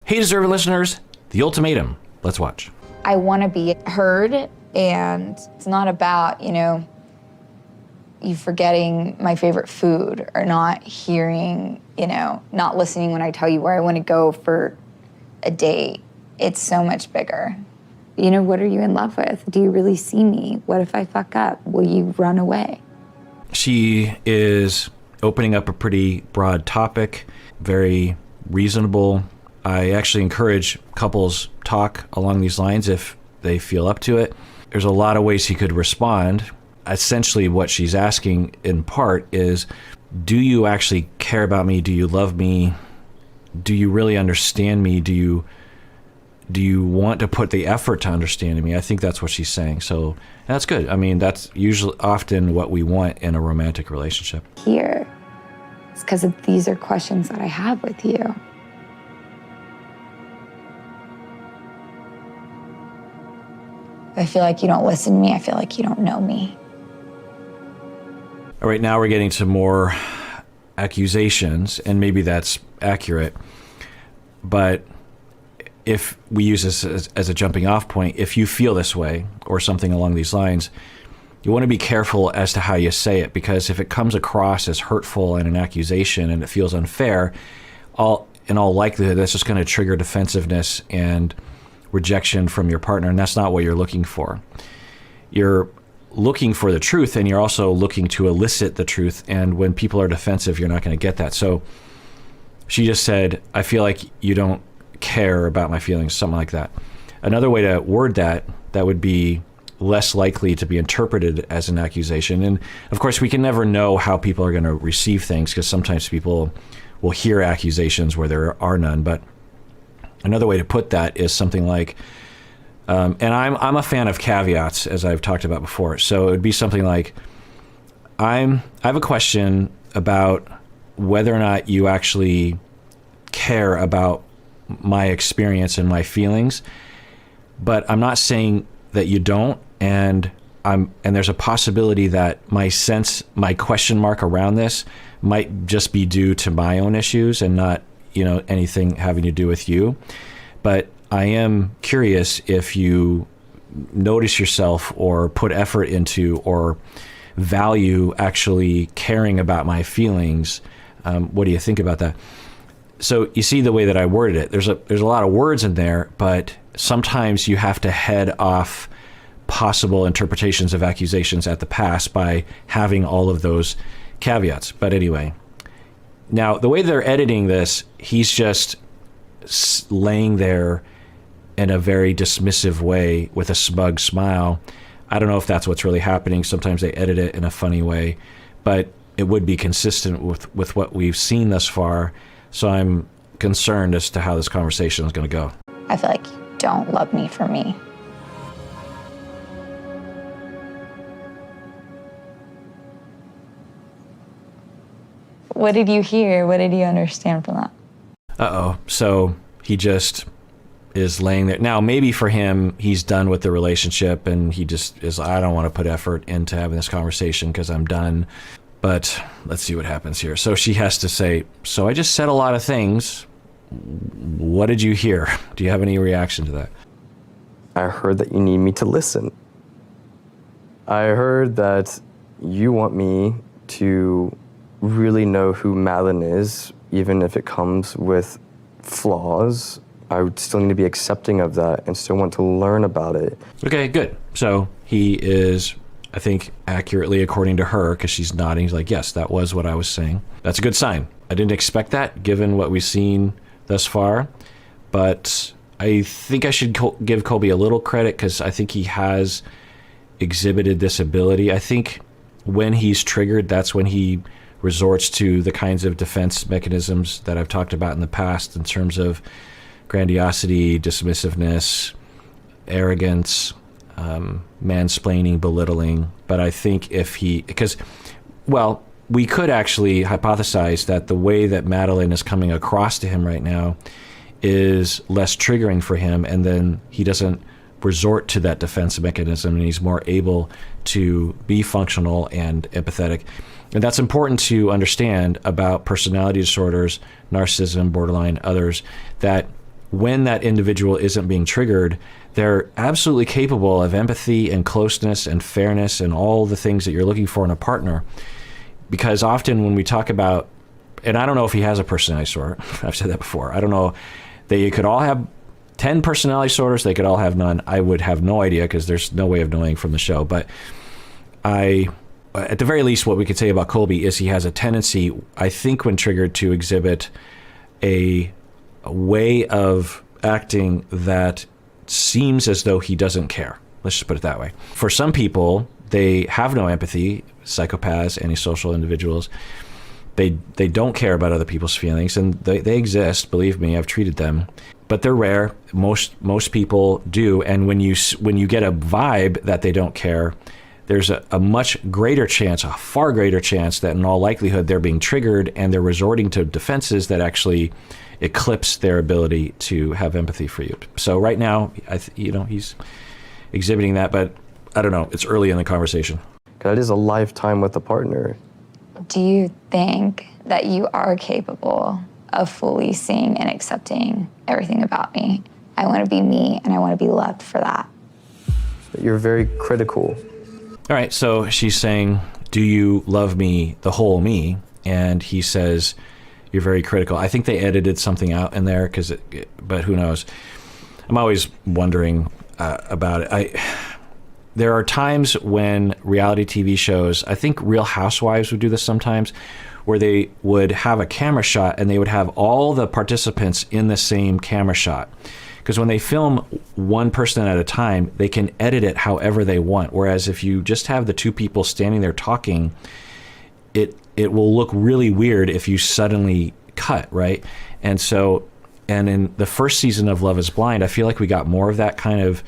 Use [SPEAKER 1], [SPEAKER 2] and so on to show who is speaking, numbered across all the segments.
[SPEAKER 1] Hey, deserving listeners, The Ultimatum. Let's watch.
[SPEAKER 2] I want to be heard, and it's not about, you forgetting my favorite food or not hearing, not listening when I tell you where I want to go for a date. It's so much bigger. What are you in love with? Do you really see me? What if I fuck up? Will you run away?
[SPEAKER 1] She is opening up a pretty broad topic, very reasonable. I actually encourage couples talk along these lines if they feel up to it. There's a lot of ways he could respond. Essentially what she's asking in part is, do you actually care about me? Do you love me? Do you really understand me? Do you want to put the effort to understanding me? I think that's what she's saying. So that's good. I mean, that's usually often what we want in a romantic relationship.
[SPEAKER 2] Here, it's because these are questions that I have with you. I feel like you don't listen to me. I feel like you don't know me.
[SPEAKER 1] All right, now we're getting to more accusations, and maybe that's accurate. But if we use this as a jumping off point, if you feel this way or something along these lines, you want to be careful as to how you say it, because if it comes across as hurtful and an accusation and it feels unfair, in all likelihood, that's just going to trigger defensiveness and rejection from your partner, and that's not what you're looking for. You're looking for the truth, and you're also looking to elicit the truth, and when people are defensive, you're not going to get that. So she just said, I feel like you don't care about my feelings, something like that. Another way to word that would be less likely to be interpreted as an accusation. And of course, we can never know how people are going to receive things, because sometimes people will hear accusations where there are none. But another way to put that is something like, and I'm a fan of caveats, as I've talked about before. So it would be something like, I have a question about whether or not you actually care about my experience and my feelings, but I'm not saying that you don't, and there's a possibility that my question mark around this might just be due to my own issues and not anything having to do with you. But I am curious if you notice yourself or put effort into or value actually caring about my feelings. What do you think about that? So you see the way that I worded it. There's a lot of words in there, but sometimes you have to head off possible interpretations of accusations at the pass by having all of those caveats. But anyway, now the way they're editing this, he's just laying there in a very dismissive way with a smug smile. I don't know if that's what's really happening. Sometimes they edit it in a funny way, but it would be consistent with what we've seen thus far. So I'm concerned as to how this conversation is going to go.
[SPEAKER 2] I feel like you don't love me for me. What did you hear? What did you understand from that?
[SPEAKER 1] Uh-oh. So he just is laying there. Now, maybe for him, he's done with the relationship and he just is, I don't want to put effort into having this conversation because I'm done. But let's see what happens here. So she has to say, so I just said a lot of things. What did you hear? Do you have any reaction to that?
[SPEAKER 3] I heard that you need me to listen. I heard that you want me to really know who Madlyn is, even if it comes with flaws. I would still need to be accepting of that and still want to learn about it.
[SPEAKER 1] Okay, good. So he is, I think, accurately according to her, because she's nodding. He's like, yes, that was what I was saying. That's a good sign. I didn't expect that, given what we've seen thus far. But I think I should give Colby a little credit, because I think he has exhibited this ability. I think when he's triggered, that's when he resorts to the kinds of defense mechanisms that I've talked about in the past in terms of grandiosity, dismissiveness, arrogance, mansplaining, belittling. But I think we could actually hypothesize that the way that Madlyn is coming across to him right now is less triggering for him, and then he doesn't resort to that defense mechanism, and he's more able to be functional and empathetic. And that's important to understand about personality disorders, narcissism, borderline, others, that when that individual isn't being triggered, they're absolutely capable of empathy and closeness and fairness and all the things that you're looking for in a partner. Because often when we talk about, and I don't know if he has a personality disorder, I've said that before. I don't know. They could all have 10 personality disorders. They could all have none. I would have no idea because there's no way of knowing from the show. But at the very least, what we could say about Colby is he has a tendency, I think when triggered, to exhibit a way of acting that seems as though he doesn't care. Let's just put it that way. For some people, they have no empathy, psychopaths, antisocial individuals. They don't care about other people's feelings, and they exist. Believe me, I've treated them, but they're rare. Most people do, and when you get a vibe that they don't care, there's a much greater chance, a far greater chance, that in all likelihood they're being triggered and they're resorting to defenses that actually eclipse their ability to have empathy for you. So right now, he's exhibiting that, but I don't know. It's early in the conversation.
[SPEAKER 3] That is a lifetime with a partner.
[SPEAKER 2] Do you think that you are capable of fully seeing and accepting everything about me? I want to be me, and I want to be loved for that.
[SPEAKER 3] You're very critical.
[SPEAKER 1] All right, so she's saying, do you love me, the whole me? And he says, you're very critical. I think they edited something out in there, but who knows? I'm always wondering about it. There are times when reality TV shows, I think Real Housewives would do this sometimes, where they would have a camera shot and they would have all the participants in the same camera shot. Because when they film one person at a time, they can edit it however they want. Whereas if you just have the two people standing there talking, it will look really weird if you suddenly cut, right? And in the first season of Love is Blind, I feel like we got more of that kind of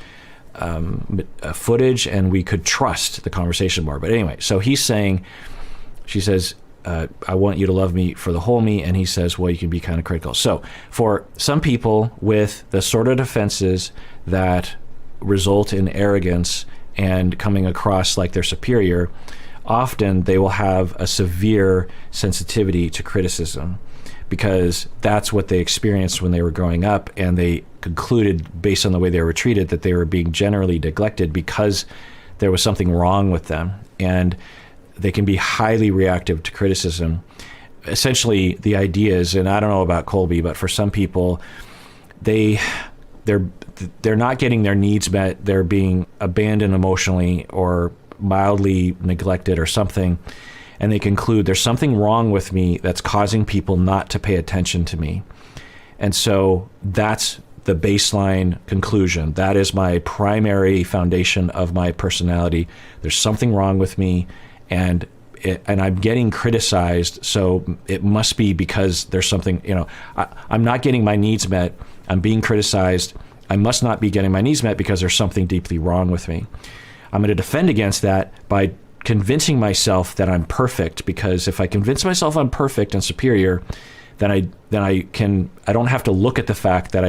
[SPEAKER 1] footage, and we could trust the conversation more. But anyway, so she says, I want you to love me for the whole me, and he says, well, you can be kind of critical. So for some people with the sort of defenses that result in arrogance and coming across like they're superior, often they will have a severe sensitivity to criticism, because that's what they experienced when they were growing up, and they concluded, based on the way they were treated, that they were being generally neglected because there was something wrong with them. And they can be highly reactive to criticism. Essentially, the idea is, and I don't know about Colby, but for some people, they're not getting their needs met. They're being abandoned emotionally or mildly neglected or something. And they conclude there's something wrong with me that's causing people not to pay attention to me. And so that's the baseline conclusion. That is my primary foundation of my personality. There's something wrong with me, and I'm getting criticized, so it must be because there's something, I'm not getting my needs met. I'm being criticized. I must not be getting my needs met because there's something deeply wrong with me. I'm going to defend against that by convincing myself that I'm perfect, because if I convince myself I'm perfect and superior, then I don't have to look at the fact that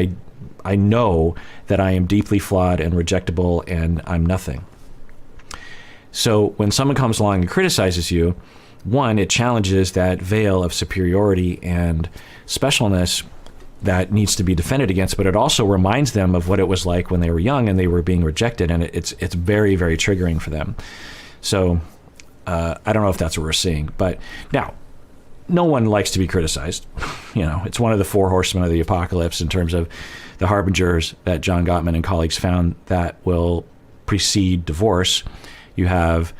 [SPEAKER 1] I know that I am deeply flawed and rejectable and I'm nothing. So when someone comes along and criticizes you, one, it challenges that veil of superiority and specialness that needs to be defended against, but it also reminds them of what it was like when they were young and they were being rejected, and it's very, very triggering for them. So I don't know if that's what we're seeing, but now, no one likes to be criticized. It's one of the four horsemen of the apocalypse in terms of the harbingers that John Gottman and colleagues found that will precede divorce. You have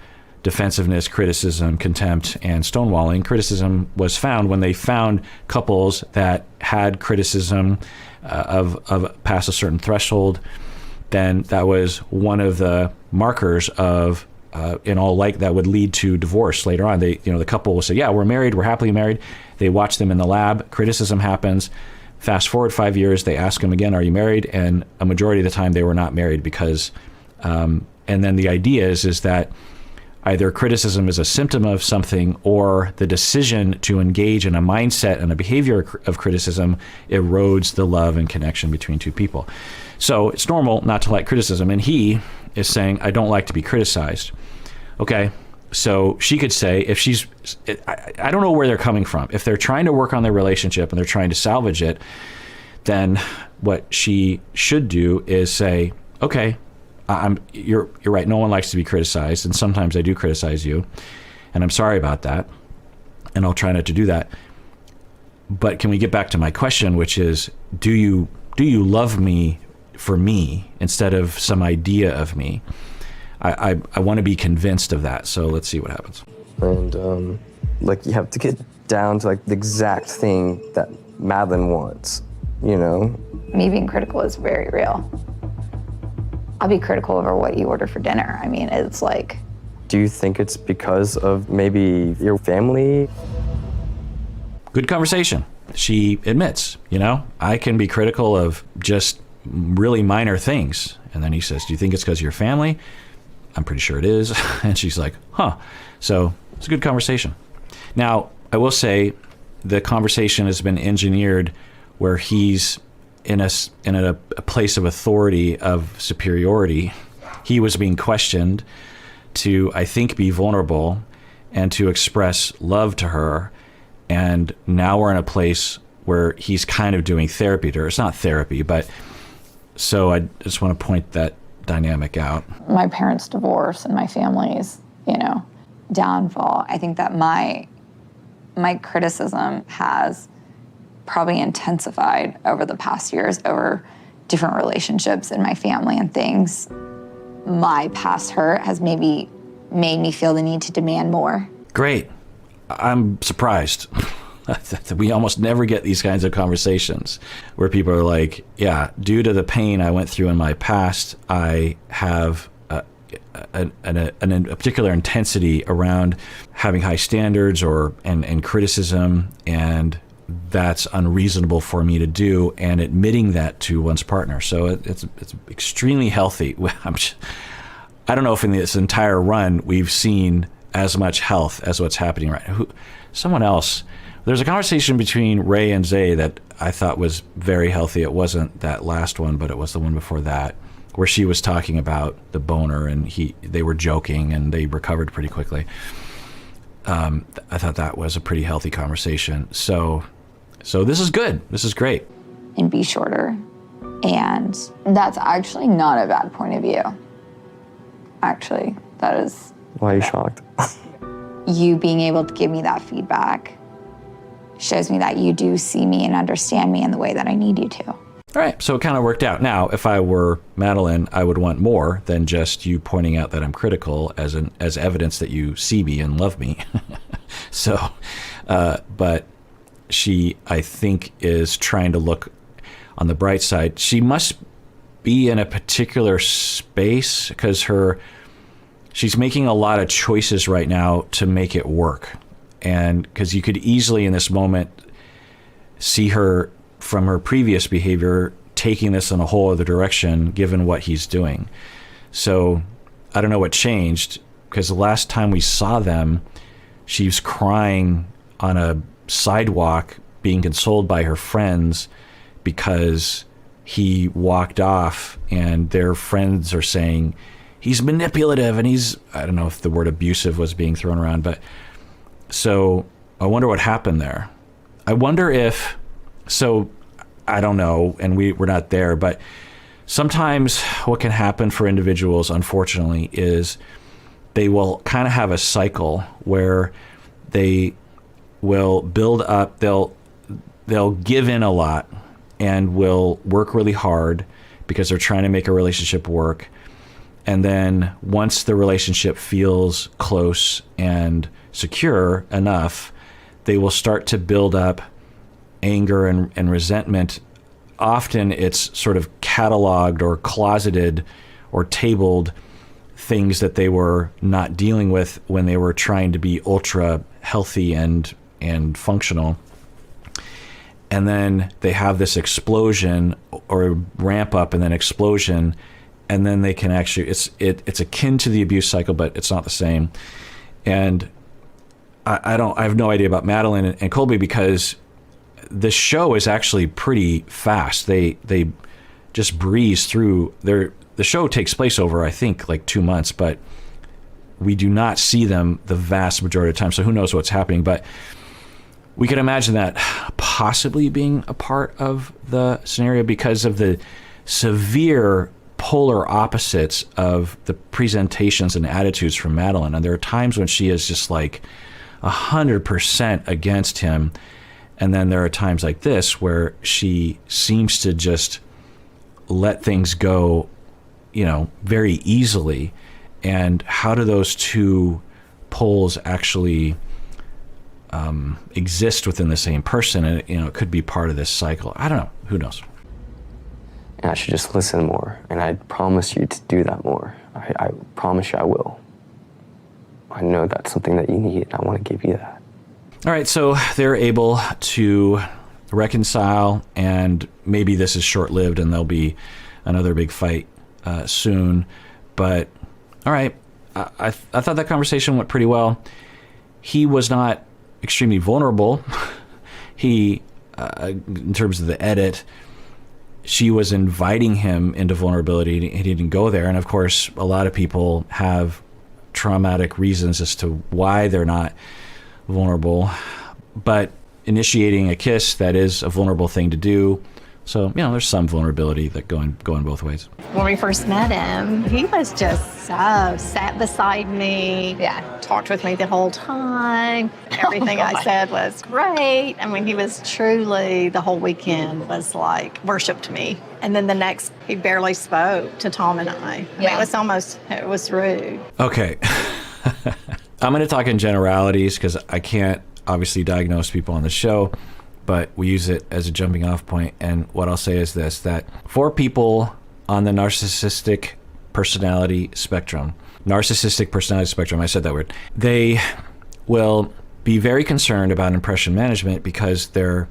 [SPEAKER 1] defensiveness, criticism, contempt, and stonewalling. Criticism was found when they found couples that had criticism of past a certain threshold. Then that was one of the markers of that would lead to divorce later on. The couple will say, yeah, we're married, we're happily married. They watch them in the lab, criticism happens. Fast forward 5 years, they ask them again, are you married? And a majority of the time they were not married because, and then the idea is that either criticism is a symptom of something, or the decision to engage in a mindset and a behavior of criticism erodes the love and connection between two people. So it's normal not to like criticism. And he is saying, I don't like to be criticized. Okay, so she could say, if she's, I don't know where they're coming from. If they're trying to work on their relationship and they're trying to salvage it, then what she should do is say, okay, you're right. No one likes to be criticized, and sometimes I do criticize you, and I'm sorry about that, and I'll try not to do that. But can we get back to my question, which is, do you love me for me instead of some idea of me? I want to be convinced of that. So let's see what happens.
[SPEAKER 3] And like, you have to get down to like the exact thing that Madlyn wants, you know?
[SPEAKER 2] Me being critical is very real. I'll be critical over what you order for dinner. I mean, it's like...
[SPEAKER 3] Do you think it's because of maybe your family?
[SPEAKER 1] Good conversation. She admits, I can be critical of just really minor things. And then he says, do you think it's because of your family? I'm pretty sure it is. And she's like, huh. So it's a good conversation. Now, I will say the conversation has been engineered where he's in a place of authority, of superiority. He was being questioned to, I think, be vulnerable and to express love to her. And now we're in a place where he's kind of doing therapy to her. It's not therapy, but so I just want to point that dynamic out.
[SPEAKER 2] My parents' divorce and my family's, downfall. I think that my criticism has probably intensified over the past years over different relationships in my family and things. My past hurt has maybe made me feel the need to demand more.
[SPEAKER 1] Great. I'm surprised. We almost never get these kinds of conversations where people are like, yeah, due to the pain I went through in my past, I have a particular intensity around having high standards and criticism, and that's unreasonable for me to do, and admitting that to one's partner. So it's extremely healthy. I don't know if in this entire run we've seen as much health as what's happening right now. Someone else, there's a conversation between Ray and Zay that I thought was very healthy. It wasn't that last one, but it was the one before that, where she was talking about the boner, and they were joking and they recovered pretty quickly. I thought that was a pretty healthy conversation. So this is good. This is great.
[SPEAKER 2] And be shorter. And that's actually not a bad point of view. Actually, that is...
[SPEAKER 3] Why are you shocked?
[SPEAKER 2] You being able to give me that feedback shows me that you do see me and understand me in the way that I need you to.
[SPEAKER 1] All right, so it kind of worked out. Now, if I were Madlyn, I would want more than just you pointing out that I'm critical as evidence that you see me and love me. But she, I think, is trying to look on the bright side. She must be in a particular space because she's making a lot of choices right now to make it work. And because you could easily in this moment see her from her previous behavior taking this in a whole other direction given what he's doing. So I don't know what changed, because the last time we saw them, she was crying on a sidewalk being consoled by her friends because he walked off, and their friends are saying he's manipulative and I don't know if the word abusive was being thrown around, but so I wonder what happened there. I wonder if, I don't know, and we're not there, but sometimes what can happen for individuals, unfortunately, is they will kind of have a cycle where they will build up, they'll give in a lot and will work really hard because they're trying to make a relationship work. And then once the relationship feels close and secure enough, they will start to build up anger and resentment. Often it's sort of cataloged or closeted or tabled things that they were not dealing with when they were trying to be ultra healthy and functional. And then they have this explosion or ramp up and then explosion, and then they can actually, it's akin to the abuse cycle, but it's not the same. And I have no idea about Madlyn and Colby, because the show is actually pretty fast. They just breeze through. The show takes place over, I think, like 2 months, but we do not see them the vast majority of the time. So who knows what's happening? But we can imagine that possibly being a part of the scenario because of the severe polar opposites of the presentations and attitudes from Madlyn. And there are times when she is just like 100% against him. And then there are times like this where she seems to just let things go, very easily. And how do those two poles actually exist within the same person? And, it could be part of this cycle. I don't know. Who knows?
[SPEAKER 3] And I should just listen more. And I promise you to do that more. I promise you I will. I know that's something that you need, and I want to give you that.
[SPEAKER 1] All right, so they're able to reconcile, and maybe this is short-lived and there'll be another big fight soon. But, all right, I thought that conversation went pretty well. He was not extremely vulnerable. He, in terms of the edit, she was inviting him into vulnerability. He didn't go there. And of course, a lot of people have traumatic reasons as to why they're not vulnerable. But initiating a kiss, that is a vulnerable thing to do. So, there's some vulnerability that going both ways.
[SPEAKER 4] When we first met him, he was just sat beside me, talked with me the whole time. Everything I said was great. I mean, he was truly, the whole weekend was like, worshiped me. And then the next, he barely spoke to Tom and I. I mean, it was rude.
[SPEAKER 1] Okay. I'm going to talk in generalities because I can't obviously diagnose people on the show, but we use it as a jumping off point. And what I'll say is this, that for people on the narcissistic personality spectrum, I said that word, they will be very concerned about impression management because they're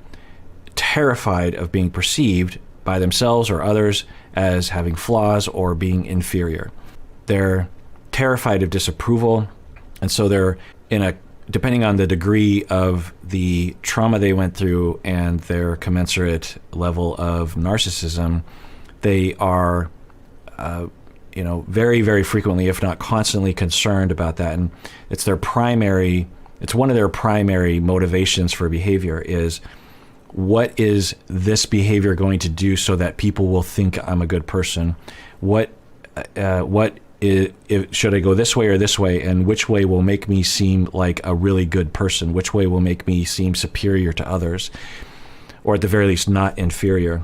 [SPEAKER 1] terrified of being perceived by themselves or others as having flaws or being inferior. They're terrified of disapproval. And so they're depending on the degree of the trauma they went through and their commensurate level of narcissism, they are, very, very frequently, if not constantly, concerned about that. And it's one of their primary motivations for behavior is, what is this behavior going to do so that people will think I'm a good person? Should I go this way or this way, and which way will make me seem like a really good person? Which way will make me seem superior to others, or at the very least not inferior?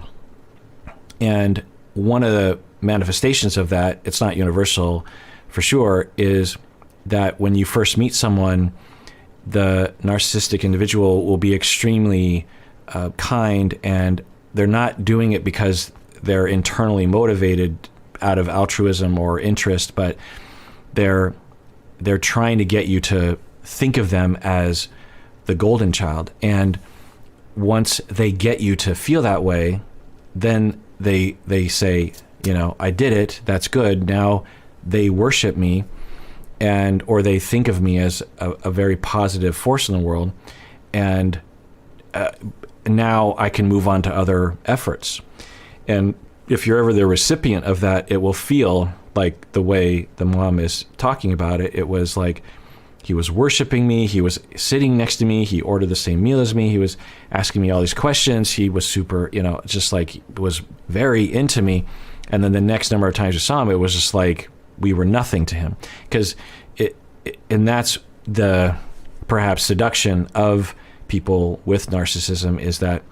[SPEAKER 1] And one of the manifestations of that, it's not universal for sure, is that when you first meet someone, the narcissistic individual will be extremely kind, and they're not doing it because they're internally motivated out of altruism or interest, but they're trying to get you to think of them as the golden child. And once they get you to feel that way, then they say, I did it, that's good. Now they worship me, or they think of me as a very positive force in the world. And now I can move on to other efforts. And if you're ever the recipient of that, it will feel like the way the mom is talking about it. It was like he was worshiping me. He was sitting next to me. He ordered the same meal as me. He was asking me all these questions. He was super, just like was very into me. And then the next number of times you saw him, it was just like we were nothing to him. And that's the perhaps seduction of people with narcissism, is that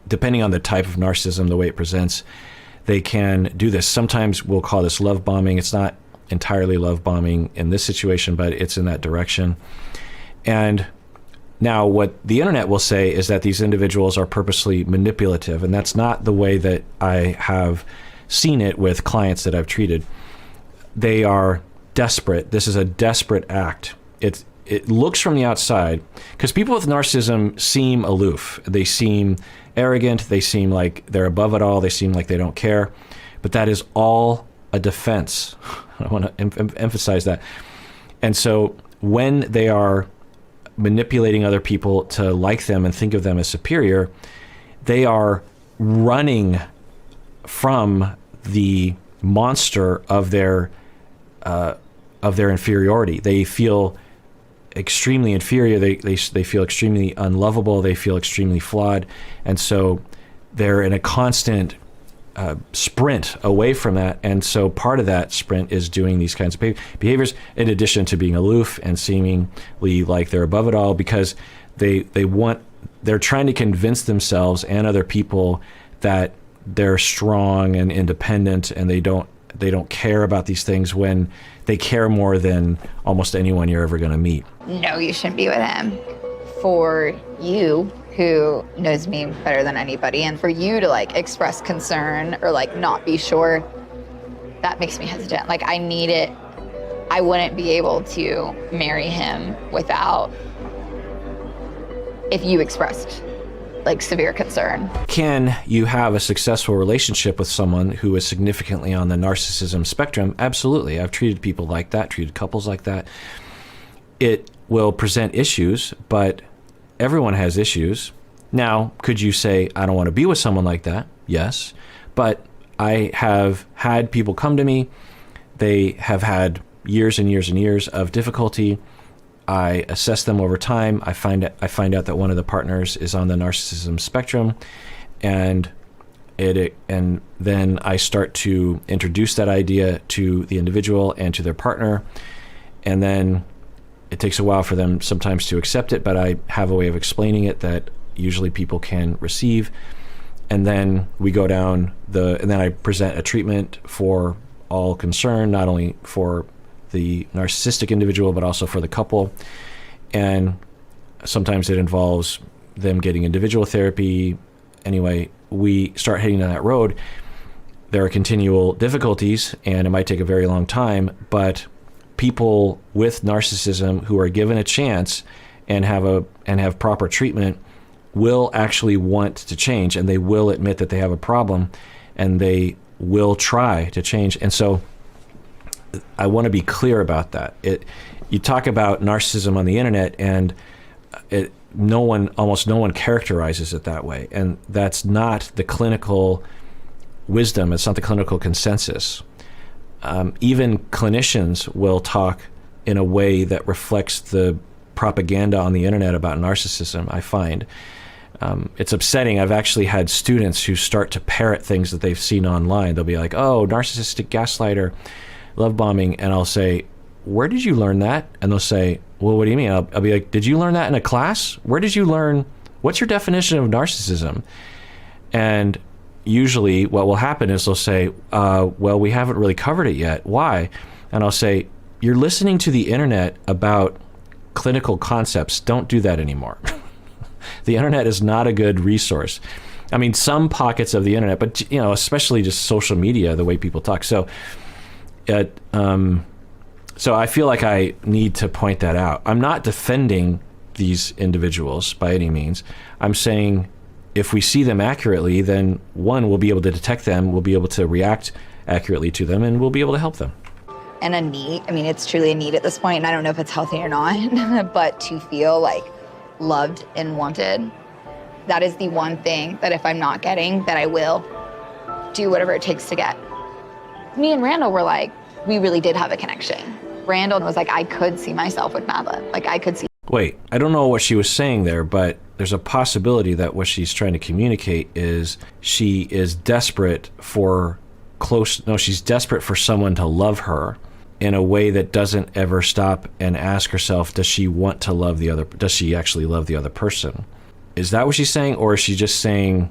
[SPEAKER 1] depending on the type of narcissism, the way it presents, they can do this. Sometimes we'll call this love bombing. It's not entirely love bombing in this situation, but it's in that direction. And now what the internet will say is that these individuals are purposely manipulative, and that's not the way that I have seen it with clients that I've treated. They are desperate. This is a desperate act. It looks from the outside, because people with narcissism seem aloof. They seem arrogant. They seem like they're above it all. They seem like they don't care. But that is all a defense. I want to emphasize that. And so when they are manipulating other people to like them and think of them as superior, they are running from the monster of their inferiority. They feel extremely inferior. They feel extremely unlovable. They feel extremely flawed. And so they're in a constant sprint away from that. And so part of that sprint is doing these kinds of behaviors, in addition to being aloof and seemingly like they're above it all, because they're trying to convince themselves and other people that they're strong and independent, and they don't care about these things when they care more than almost anyone you're ever going to meet.
[SPEAKER 2] No, you shouldn't be with him. For you, who knows me better than anybody, and for you to like express concern or like not be sure, that makes me hesitant. Like, I need it. I wouldn't be able to marry him without, if you expressed like severe concern.
[SPEAKER 1] Can you have a successful relationship with someone who is significantly on the narcissism spectrum? Absolutely. I've treated people like that, treated couples like that. It will present issues, but everyone has issues. Now, could you say, I don't want to be with someone like that? Yes. But I have had people come to me. They have had years and years and years of difficulty. I assess them over time. I find out that one of the partners is on the narcissism spectrum, and then I start to introduce that idea to the individual and to their partner, and then it takes a while for them sometimes to accept it, but I have a way of explaining it that usually people can receive, and then we go down and then I present a treatment for all concerned, not only for the narcissistic individual, but also for the couple. And sometimes it involves them getting individual therapy. Anyway, we start heading down that road. There are continual difficulties, and it might take a very long time, but people with narcissism who are given a chance and have proper treatment will actually want to change, and they will admit that they have a problem, and they will try to change. And so I want to be clear about that. You talk about narcissism on the internet, and almost no one characterizes it that way, and that's not the clinical wisdom. It's not the clinical consensus. Even clinicians will talk in a way that reflects the propaganda on the internet about narcissism. I find it's upsetting. I've actually had students who start to parrot things that they've seen online. They'll be like, "Oh, narcissistic gaslighter, love bombing," and I'll say, "Where did you learn that?" And they'll say, "Well, what do you mean?" I'll be like, "Did you learn that in a class? Where did you learn? What's your definition of narcissism?" And usually what will happen is they'll say, "Well, we haven't really covered it yet. Why?" And I'll say, "You're listening to the internet about clinical concepts. Don't do that anymore." The internet is not a good resource. I mean, some pockets of the internet, but especially just social media, the way people talk. So I feel like I need to point that out. I'm not defending these individuals by any means. I'm saying if we see them accurately, then one, we'll be able to detect them, we'll be able to react accurately to them, and we'll be able to help them.
[SPEAKER 2] And a need, I mean, it's truly a need at this point, and I don't know if it's healthy or not, but to feel like loved and wanted, that is the one thing that if I'm not getting, that I will do whatever it takes to get. Me and Randall were like, we really did have a connection. Randall was like, I could see myself with Madlyn. Like, I could see.
[SPEAKER 1] Wait, I don't know what she was saying there, but there's a possibility that what she's trying to communicate is she is desperate for she's desperate for someone to love her in a way that doesn't ever stop and ask herself, does she want to love the other? Does she actually love the other person? Is that what she's saying? Or is she just saying,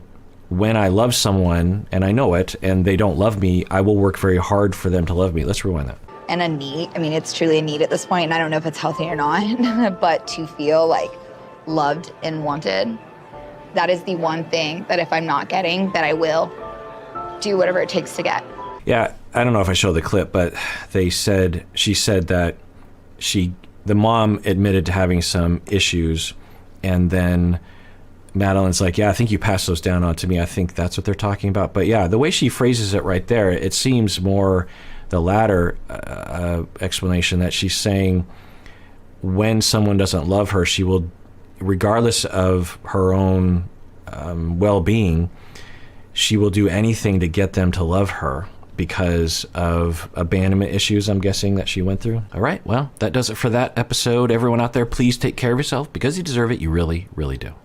[SPEAKER 1] when I love someone and I know it and they don't love me, I will work very hard for them to love me? Let's rewind that.
[SPEAKER 2] And a need, I mean, it's truly a need at this point, and I don't know if it's healthy or not, but to feel like loved and wanted, that is the one thing that if I'm not getting, that I will do whatever it takes to get.
[SPEAKER 1] Yeah, I don't know if I showed the clip, but she said that the mom admitted to having some issues, and then Madlyn's like, yeah, I think you passed those down on to me. I think that's what they're talking about. But yeah, the way she phrases it right there, it seems more the latter explanation, that she's saying when someone doesn't love her, she will, regardless of her own well-being, she will do anything to get them to love her. because of abandonment issues, I'm guessing, that she went through. All right, well, that does it for that episode. Everyone out there, please take care of yourself because you deserve it. You really, really do.